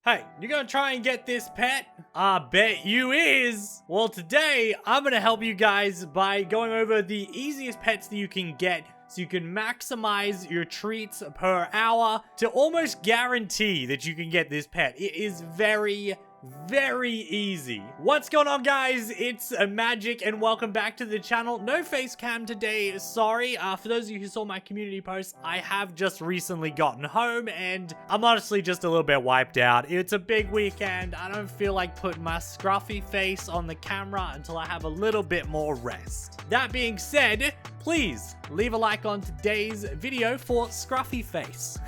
Hey, you gonna try and get this pet? I bet you is! Well, today, I'm gonna help you guys by going over the easiest pets that you can get so you can maximize your treats per hour to almost guarantee that you can get this pet. It is very easy. What's going on, guys? It's Magic and welcome back to the channel. No face cam today, sorry. For those of you who saw my community post, I have just recently gotten home and I'm honestly just a little bit wiped out. It's a big weekend. I don't feel like putting my scruffy face on the camera until I have a little bit more rest. That being said, please leave a like on today's video for scruffy face.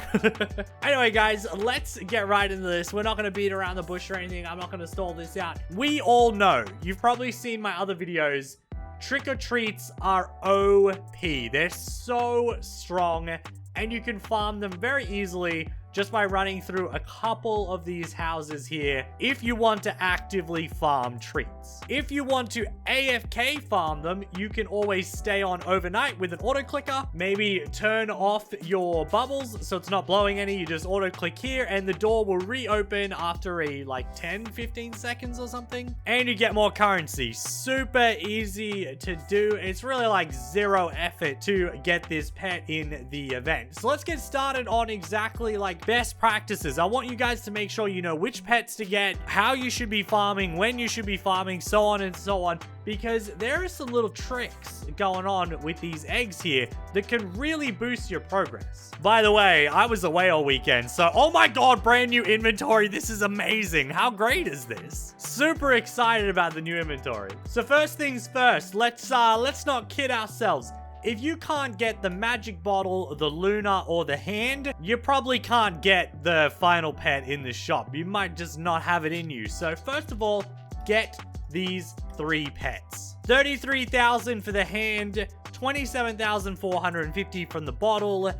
Anyway, guys, let's get right into this. We're not going to beat around the bush or anything. I'm not going to stall this out. We all know, you've probably seen my other videos, trick-or-treats are OP. They're so strong, and you can farm them very easily just by running through a couple of these houses here if you want to actively farm treats. If you want to AFK farm them, you can always stay on overnight with an auto clicker. Maybe turn off your bubbles so it's not blowing any. You just auto click here and the door will reopen after like 10-15 seconds or something. And you get more currency. Super easy to do. It's really like zero effort to get this pet in the event. So let's get started on exactly like best practices. I want you guys to make sure you know which pets to get, how you should be farming, when you should be farming, so on and so on, because there are some little tricks going on with these eggs here that can really boost your progress. By the way, I was away all weekend, so oh my god, brand new inventory. This is amazing. How great is this? Super excited about the new inventory. So first things first, let's not kid ourselves. If you can't get the magic bottle, the Luna, or the hand, you probably can't get the final pet in the shop. You might just not have it in you. So first of all, get these three pets. 33,000 for the hand, 27,450 from the bottle,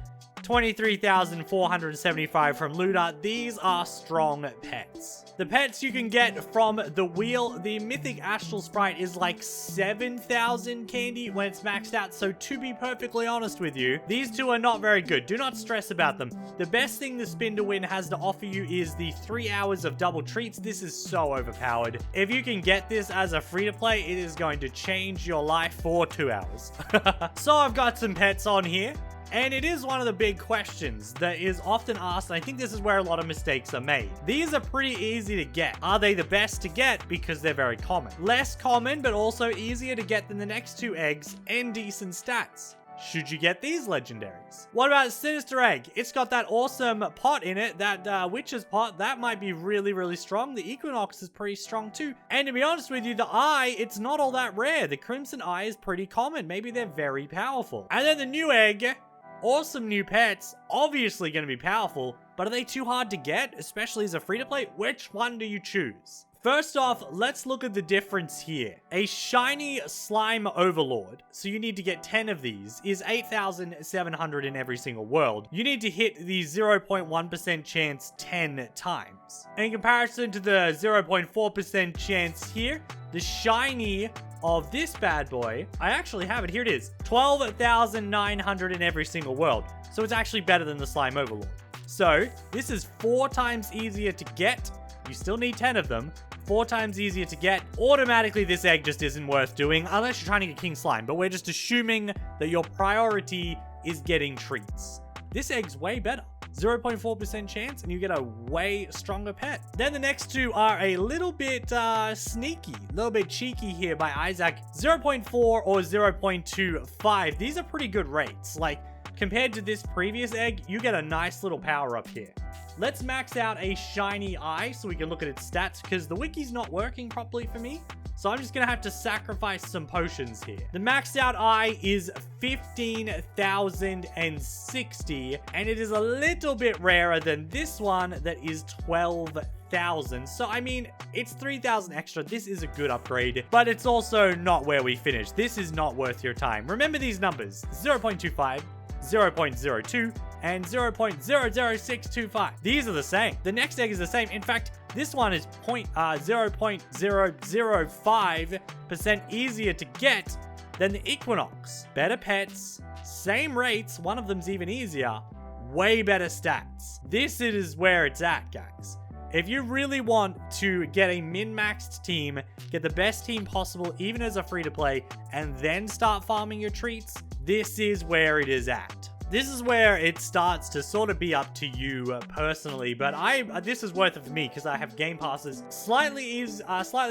23,475 from Luna. These are strong pets. The pets you can get from the wheel, the mythic astral sprite is like 7,000 candy when it's maxed out. So to be perfectly honest with you, these two are not very good. Do not stress about them. The best thing the spin to win has to offer you is the 3 hours of double treats. This is so overpowered. If you can get this as a free to play, it is going to change your life for 2 hours. So I've got some pets on here. And it is one of the big questions that is often asked, and I think this is where a lot of mistakes are made. These are pretty easy to get. Are they the best to get? Because they're very common. Less common, but also easier to get than the next two eggs and decent stats. Should you get these legendaries? What about Sinister Egg? It's got that awesome pot in it, that Witch's pot. That might be really strong. The Equinox is pretty strong too. And to be honest with you, the Eye, it's not all that rare. The Crimson Eye is pretty common. Maybe they're very powerful. And then the new egg. Awesome new pets, obviously going to be powerful, but are they too hard to get, especially as a free-to-play? Which one do you choose? First off, let's look at the difference here. A shiny slime overlord, so you need to get 10 of these, is 8,700 in every single world. You need to hit the 0.1% chance 10 times. In comparison to the 0.4% chance here, the shiny of this bad boy, I actually have it, here it is, 12,900 in every single world. So it's actually better than the slime overlord. So this is 4 times easier to get. You still need 10 of them. 4 times easier to get. Automatically, this egg just isn't worth doing unless you're trying to get King Slime, but we're just assuming that your priority is getting treats. This egg's way better. 0.4% chance, and you get a way stronger pet. Then the next two are a little bit sneaky, a little bit cheeky here by Isaac. 0.4 or 0.25. These are pretty good rates. Like, compared to this previous egg, you get a nice little power up here. Let's max out a shiny eye so we can look at its stats, because the wiki's not working properly for me. So I'm just going to have to sacrifice some potions here. The maxed out eye is 15,060, and it is a little bit rarer than this one that is 12,000. So, I mean, it's 3,000 extra. This is a good upgrade, but it's also not where we finish. This is not worth your time. Remember these numbers, 0.25, 0.02, and 0.00625. These are the same. The next egg is the same. In fact, this one is 0.005% easier to get than the Equinox. Better pets, same rates, one of them's even easier, way better stats. This is where it's at, guys. If you really want to get a min-maxed team, get the best team possible, even as a free-to-play, and then start farming your treats, this is where it is at. This is where it starts to sort of be up to you personally, but this is worth it for me because I have game passes. Slightly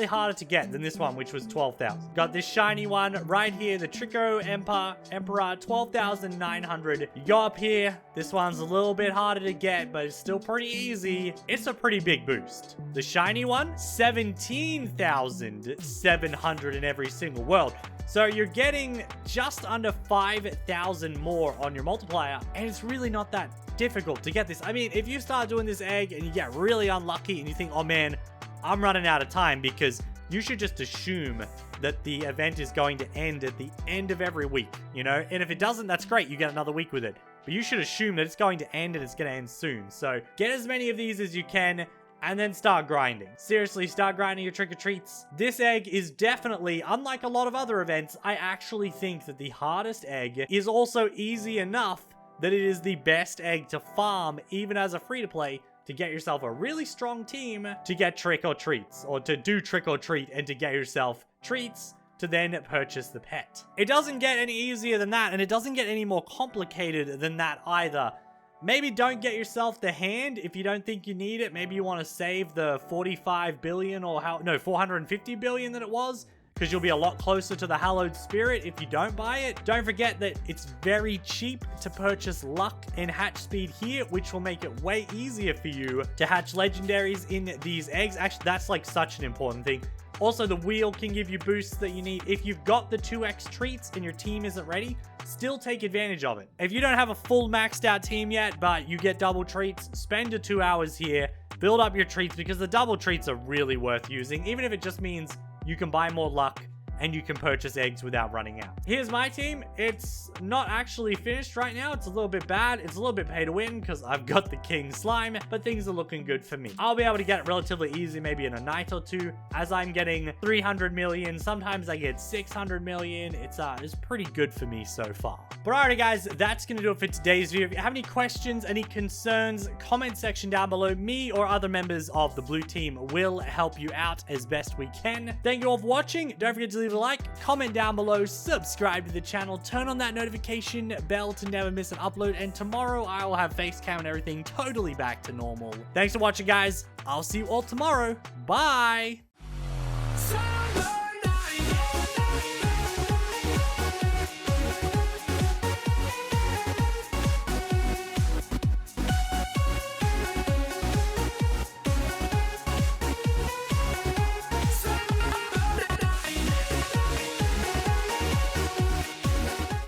harder to get than this one, which was 12,000. Got this shiny one right here, the Trico Emperor, 12,900. You go up here, this one's a little bit harder to get, but it's still pretty easy. It's a pretty big boost. The shiny one, 17,700 in every single world. So you're getting just under 5,000 more on your multiplier, and it's really not that difficult to get this. I mean, if you start doing this egg and you get really unlucky and you think, oh man, I'm running out of time, because you should just assume that the event is going to end at the end of every week, you know? And if it doesn't, that's great, you get another week with it. But you should assume that it's going to end and it's going to end soon. So get as many of these as you can, and then start grinding. Seriously, start grinding your trick-or-treats. This egg is definitely, unlike a lot of other events, I actually think that the hardest egg is also easy enough that it is the best egg to farm, even as a free-to-play, to get yourself a really strong team to get trick-or-treats, or to do trick-or-treat and to get yourself treats to then purchase the pet. It doesn't get any easier than that, and it doesn't get any more complicated than that either. Maybe don't get yourself the hand if you don't think you need it. Maybe you want to save the 45 billion or 450 billion that it was, because you'll be a lot closer to the hallowed spirit if you don't buy it. Don't forget that it's very cheap to purchase luck and hatch speed here, which will make it way easier for you to hatch legendaries in these eggs. Actually, that's like such an important thing. Also, the wheel can give you boosts that you need. If you've got the 2x treats and your team isn't ready, still take advantage of it. If you don't have a full maxed out team yet, but you get double treats, spend your 2 hours here, build up your treats, because the double treats are really worth using, even if it just means you can buy more luck and you can purchase eggs without running out. Here's my team. It's not actually finished right now. It's a little bit bad. It's a little bit pay to win because I've got the king slime, but things are looking good for me. I'll be able to get it relatively easy, maybe in a night or two, as I'm getting 300 million. Sometimes I get 600 million. It's pretty good for me so far. But alrighty guys, that's gonna do it for today's video. If you have any questions, any concerns, comment section down below. Me or other members of the blue team will help you out as best we can. Thank you all for watching. Don't forget to leave a like, comment down below, subscribe to the channel, turn on that notification bell to never miss an upload, and tomorrow I will have face cam and everything totally back to normal. Thanks for watching guys. I'll see you all tomorrow. Bye.